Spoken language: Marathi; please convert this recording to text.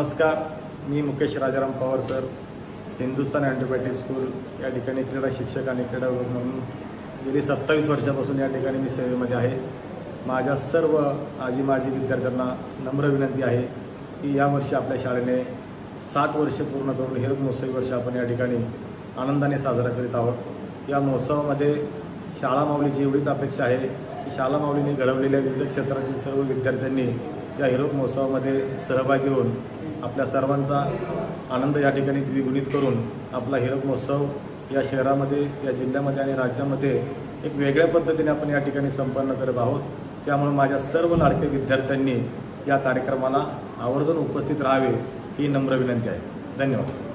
नमस्कार, मी Mukesh Rajaram Pawar sir, Hindustan antibiotic school या ठिकाणी क्रीडा शिक्षक आणि क्रीडा म्हणून गेली 27 वर्षापासून या ठिकाणी मी सेवेमध्ये आहे। माझ्या सर्व आजी माजी विद्यार्थ्यांना नम्र विनंती आहे की यावर्षी आपल्या शाळेने 7 वर्षे पूर्ण करून हिरक महोत्सवी वर्ष आपण या ठिकाणी आनंदाने साजरा करीत आहोत। या महोत्सवामध्ये शाळा माऊलीची एवढीच अपेक्षा आहे की शाळा माऊलीने घडवलेल्या विविध क्षेत्रातील सर्व विद्यार्थ्यांनी या हिरक महोत्सवामध्ये सहभागी होऊन आपल्या सर्वांचा आनंद या ठिकाणी द्विगुणित करून आपला हिरक महोत्सव या शहरामध्ये, या जिल्ह्यामध्ये आणि राज्यामध्ये एक वेगळ्या पद्धतीने आपण या ठिकाणी संपन्न करत आहोत। त्यामुळे माझ्या सर्व लाडके विद्यार्थ्यांनी या कार्यक्रमाला आवर्जून उपस्थित राहावे ही नम्र विनंती आहे। धन्यवाद।